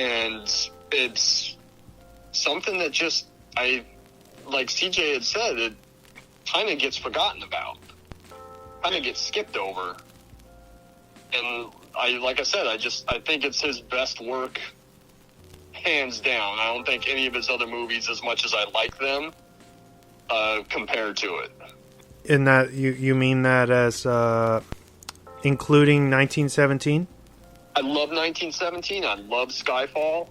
And it's something that just, like CJ had said, it kind of gets forgotten about, kind of gets skipped over. And like I said, I think it's his best work, hands down. I don't think any of his other movies, as much as I like them, compare to it. In that, you mean that as including 1917? I love 1917. I love Skyfall.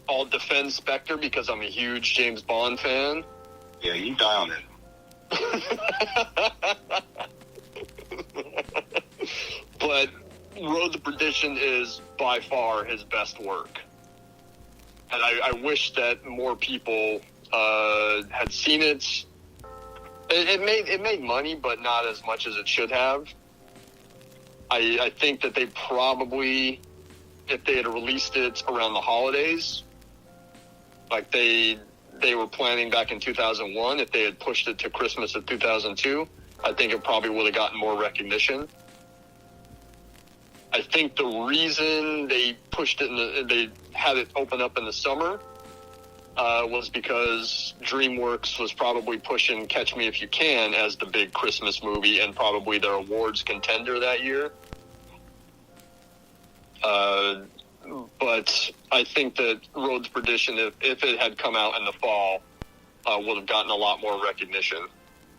I'll defend Spectre because I'm a huge James Bond fan. Yeah, you die on it. But Road to Perdition is by far his best work. And I wish that more people had seen it. It made money, but not as much as it should have. I think that they probably, if they had released it around the holidays, like they were planning back in 2001, if they had pushed it to Christmas of 2002, I think it probably would have gotten more recognition. I think the reason they pushed it, they had it open up in the summer, was because DreamWorks was probably pushing Catch Me If You Can as the big Christmas movie and probably their awards contender that year. But I think that Road to Perdition, if it had come out in the fall, would have gotten a lot more recognition.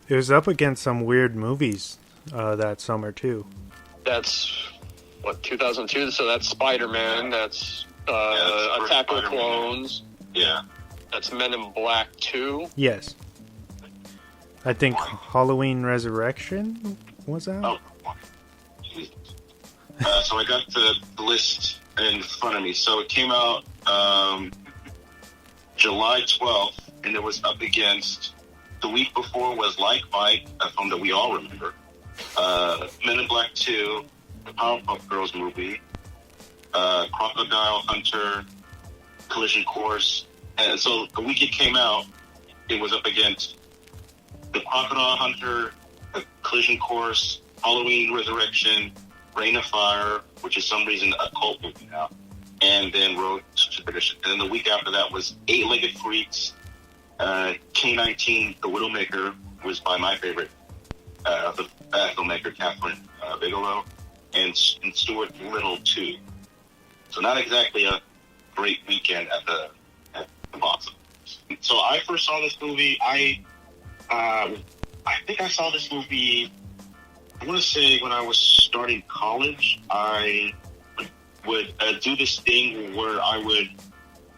It was up against some weird movies that summer, too. That's, 2002? So that's Spider-Man, that's Attack of the Clones. Yeah. That's Men in Black 2. Yes. I think Halloween Resurrection was out. Oh. So I got the list in front of me. So it came out July 12th, and it was up against, the week before was Like Mike, a film that we all remember, Men in Black 2, the Powerpuff Girls movie, Crocodile Hunter, Collision Course. And so the week it came out, it was up against the Crocodile Hunter, the Collision Course, Halloween Resurrection, Reign of Fire, which is some reason a cult movie now, and then Road to Perdition. And then the week after that was Eight-Legged Freaks, K-19, The Widowmaker, was by my favorite, the filmmaker, Catherine Bigelow, and Stuart Little 2. So not exactly a great weekend at the box office. So I first saw this movie, I think I saw this movie, I want to say when I was starting college. I would do this thing where I would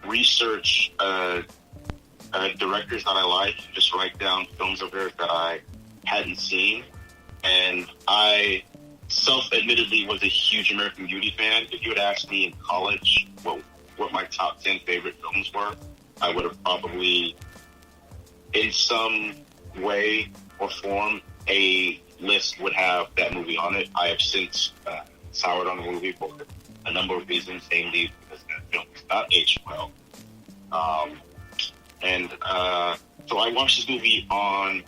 research directors that I like, just write down films of theirs that I hadn't seen. And I self-admittedly was a huge American Beauty fan. If you had asked me in college what my top 10 favorite films were, I would have probably, in some way or form, a list would have that movie on it. I have since soured on the movie for a number of reasons, namely because that film is not aged well. So I watched this movie on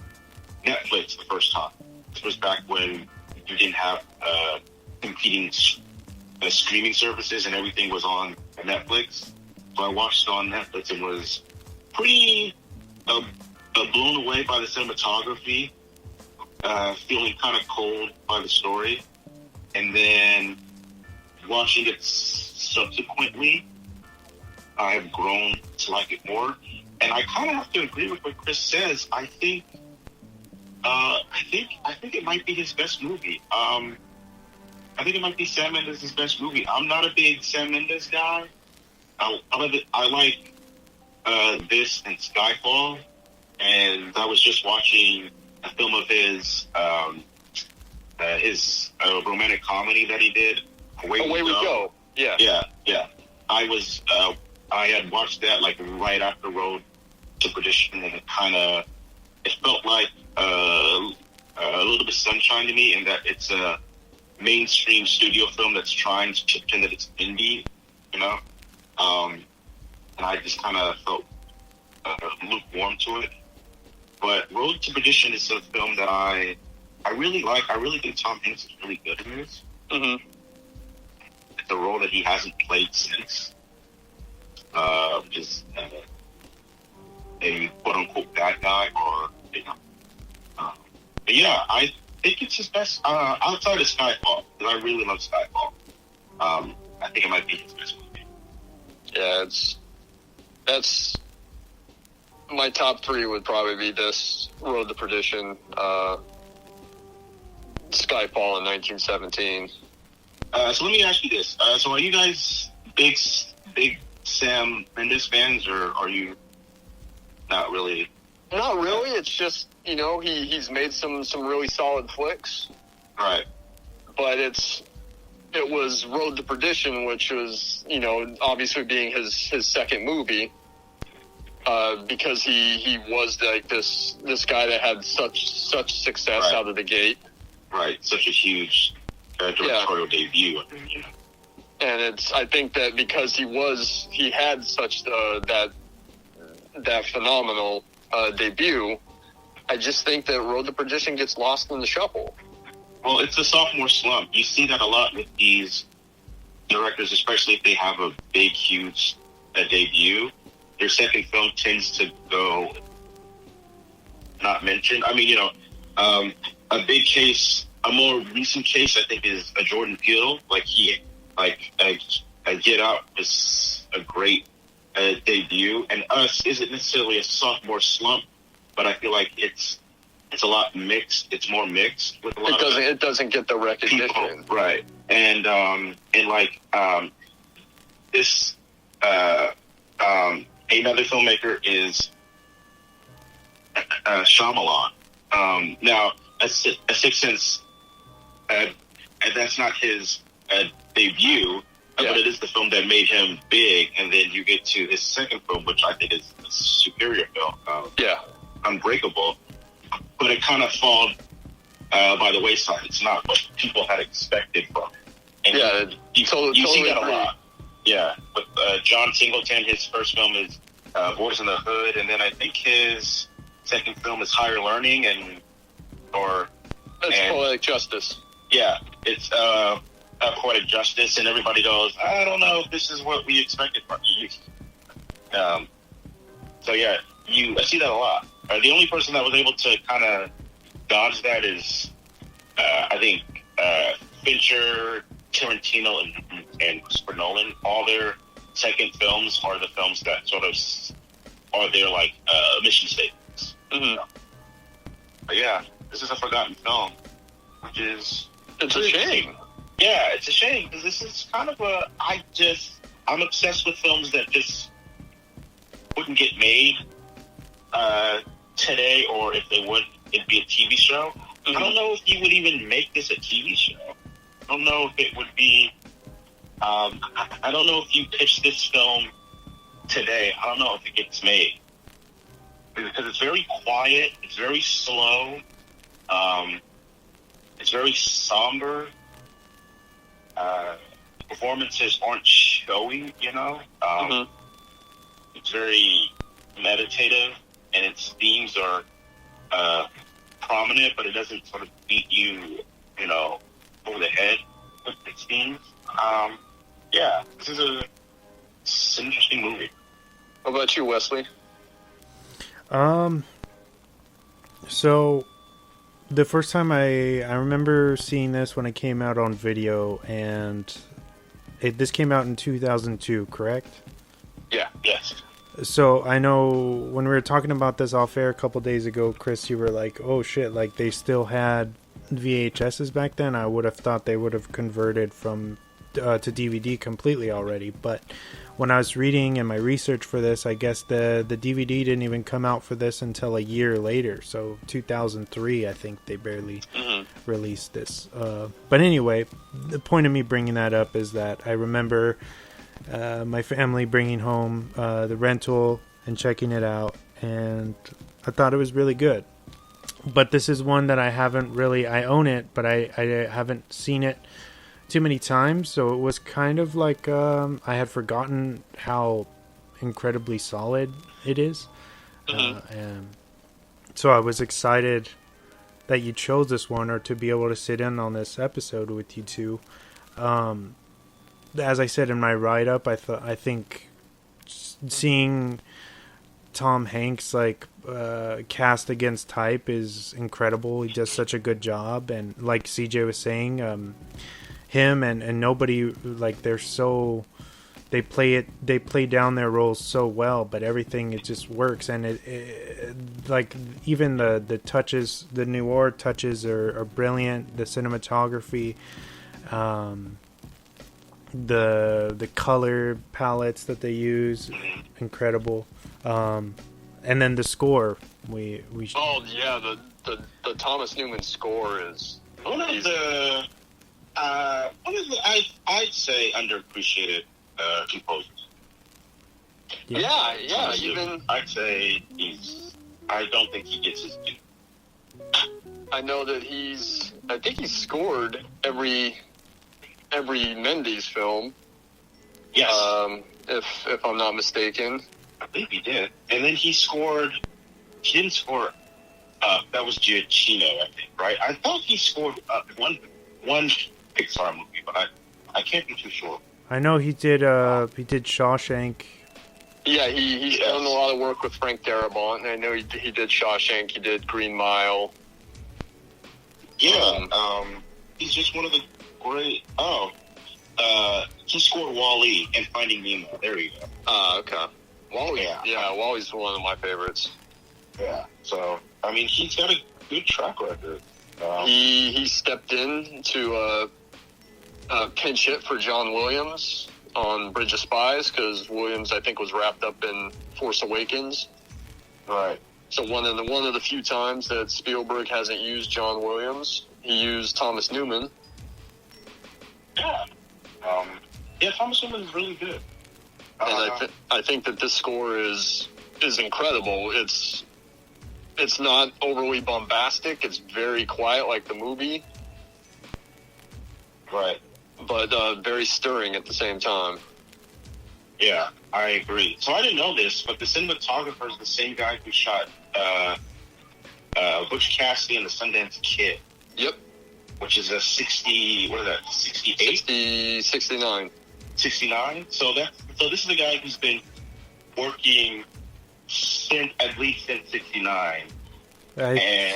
Netflix the first time. This was back when you didn't have competing streaming services and everything was on Netflix. So I watched it on Netflix and was pretty blown away by the cinematography, feeling kind of cold by the story, and then watching it subsequently, I have grown to like it more. And I kind of have to agree with what Chris says. I think it might be his best movie. I think it might be Sam Mendes' best movie. I'm not a big Sam Mendes guy. I like this and Skyfall, and I was just watching a film of his romantic comedy that he did, Away We Go. Yeah. I had watched that like right after Road to Perdition, and it felt like a little bit sunshine to me, in that it's a mainstream studio film that's trying to pretend that it's indie, you know. And I just kind of felt lukewarm to it. But Road to Perdition is a film that I really like. I really think Tom Hanks is really good in this. Mm-hmm. It's a role that he hasn't played since. is a quote unquote bad guy, or but yeah, I think it's his best outside of Skyfall, because I really love Skyfall. I think it might be his best movie. Yeah, that's my top three would probably be this, Road to Perdition, Skyfall in 1917. So let me ask you this: so are you guys big Sam Mendes fans, or are you not really? Not really. It's just, he's made some really solid flicks. Right. But it was Road to Perdition, which was, obviously being his second movie, because he was like this guy that had such success out of the gate. Right. Such a huge directorial debut. And I think that because he had such that phenomenal debut, I just think that Road to Perdition gets lost in the shuffle. Well, it's a sophomore slump. You see that a lot with these directors, especially if they have a big, huge debut. Their second film tends to go not mentioned. I mean, a big case, a more recent case, I think, is a Jordan Peele. Get Out is a great debut, and Us isn't necessarily a sophomore slump, but I feel like it's a lot mixed. It's more mixed with a lot of it doesn't get the recognition, people, right? And this another filmmaker is Shyamalan. Now, A Sixth Sense, and that's not his debut. But it is the film that made him big, and then you get to his second film, which I think is a superior film, Unbreakable. But it kind of falls by the wayside. It's not what people had expected from it. And you see that a lot. Yeah, with John Singleton, his first film is Boys in the Hood, and then I think his second film is Higher Learning, That's Poetic Justice. Yeah, it's Poetic Justice, and everybody goes, I don't know if this is what we expected from you. So yeah, I see that a lot. The only person that was able to kind of dodge that is, I think, Fincher, Tarantino, and Christopher Nolan. All their second films are the films that sort of are their mission statements. Mm-hmm. But yeah, this is a forgotten film, which is it's a shame. Yeah, it's a shame because this is kind of I'm obsessed with films that just wouldn't get made today, or if they would, it'd be a TV show. Mm-hmm. I don't know if you would even make this a TV show. I don't know if it would be. I don't know if you pitch this film today. I don't know if it gets made because it's very quiet. It's very slow. It's very somber. Performances aren't showy, Mm-hmm. It's very meditative, and its themes are prominent, but it doesn't sort of beat you, over the head with its themes. Yeah, it's an interesting movie. What about you, Wesley? So the first time I remember seeing this when it came out on video, and this came out in 2002, correct? Yeah. Yes. So I know when we were talking about this off air a couple days ago, Chris, you were like, "Oh shit!" Like they still had VHSs back then. I would have thought they would have converted from to DVD completely already. But when I was reading in my research for this, I guess the DVD didn't even come out for this until a year later. So 2003, I think they barely released this. But anyway, the point of me bringing that up is that I remember my family bringing home the rental and checking it out, and I thought it was really good. But this is one that I haven't really, I own it, but I haven't seen it too many times, so it was kind of like I had forgotten how incredibly solid it is. And so I was excited that you chose this one, or to be able to sit in on this episode with you two. As I said in my write-up, I think seeing Tom Hanks like cast against type is incredible. He does such a good job, and like CJ was saying, him and nobody, like, they play down their roles so well, but everything, it just works. And it like, even the touches, the noir touches are brilliant. The cinematography, the color palettes that they use, incredible. And then the score, we oh yeah, the Thomas Newman score is one of the I'd say underappreciated composers. Yeah. Even I'd say I don't think he gets his due. I know that I think he's scored every Mendes film. Yes. If I'm not mistaken. I think he did. And then he didn't score, that was Giacchino, I think, right? I thought he scored one Pixar movie, but I can't be too sure. I know he did Shawshank. Yeah, he's done a lot of work with Frank Darabont, and I know he did Shawshank, he did Green Mile. Yeah, he's just one of the great, he scored Wall-E and Finding Nemo. There you go. Okay. Wall-E, yeah, Wall-E's one of my favorites. Yeah, so, I mean, he's got a good track record. He stepped in to pinch hit for John Williams on Bridge of Spies, because Williams, I think, was wrapped up in Force Awakens. Right. So one of the few times that Spielberg hasn't used John Williams, he used Thomas Newman. Yeah. Thomas Newman is really good. And I think that this score is incredible. It's not overly bombastic. It's very quiet, like the movie. Right. But very stirring at the same time. Yeah, I agree. So I didn't know this, but the cinematographer is the same guy who shot Butch Cassidy and the Sundance Kid. Yep. Which is a 68? 69. 69? So this is the guy who's been working at least since 69.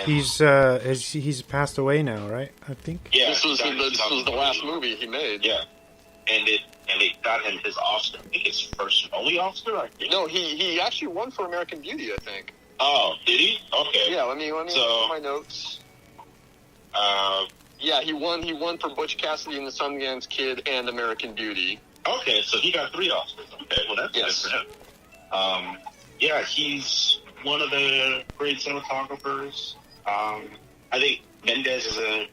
He's passed away now, right? I think. Yeah. This was the last movie he made. Yeah. And it got him his Oscar. I think his first and only Oscar, I think. No, he actually won for American Beauty, I think. Oh, did he? Okay. Yeah, let me look at my notes. Yeah, he won for Butch Cassidy and the Sundance Kid and American Beauty. Okay, so he got 3 Oscars. Okay, well, that's good for him. Yeah, he's one of the great cinematographers. I think Mendes is a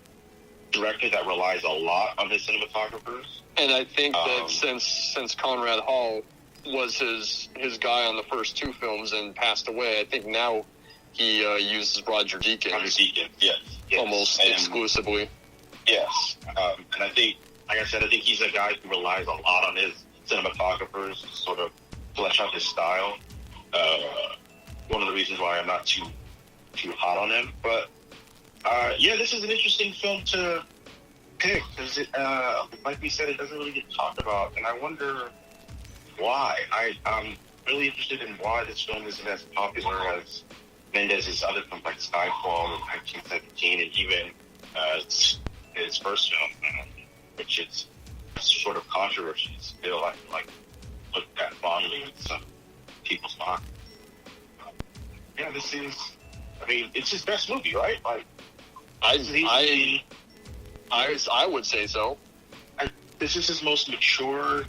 director that relies a lot on his cinematographers. And I think that since Conrad Hall was his guy on the first 2 films and passed away, I think now he uses Roger Deakins. Yes. Almost exclusively. Yes. And I think, like I said, he's a guy who relies a lot on his cinematographers to sort of flesh out his style. One of the reasons why I'm not too hot on him. But, this is an interesting film to pick, because like we said, it doesn't really get talked about, and I wonder why. I'm really interested in why this film isn't as popular as Mendes' other films like Skyfall in 1917, and even his first film, which is sort of controversial still. I looked at fondly in some people's minds. This is, it's his best movie, right? Like, I would say so. This is his most mature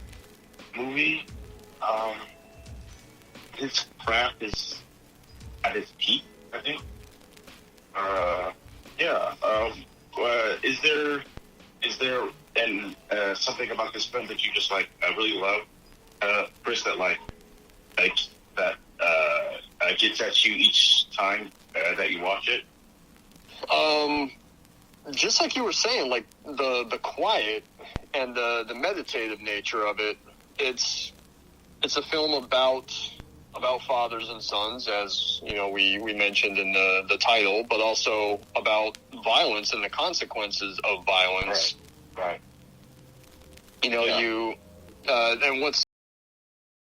movie. His craft is at its peak, I think. Is there something about this film that you just really love, Chris? That gets at you each time that you watch it? Just like you were saying, like the quiet and the meditative nature of it. It's a film about fathers and sons, as we mentioned in the title, but also about violence and the consequences of violence. Right. And what's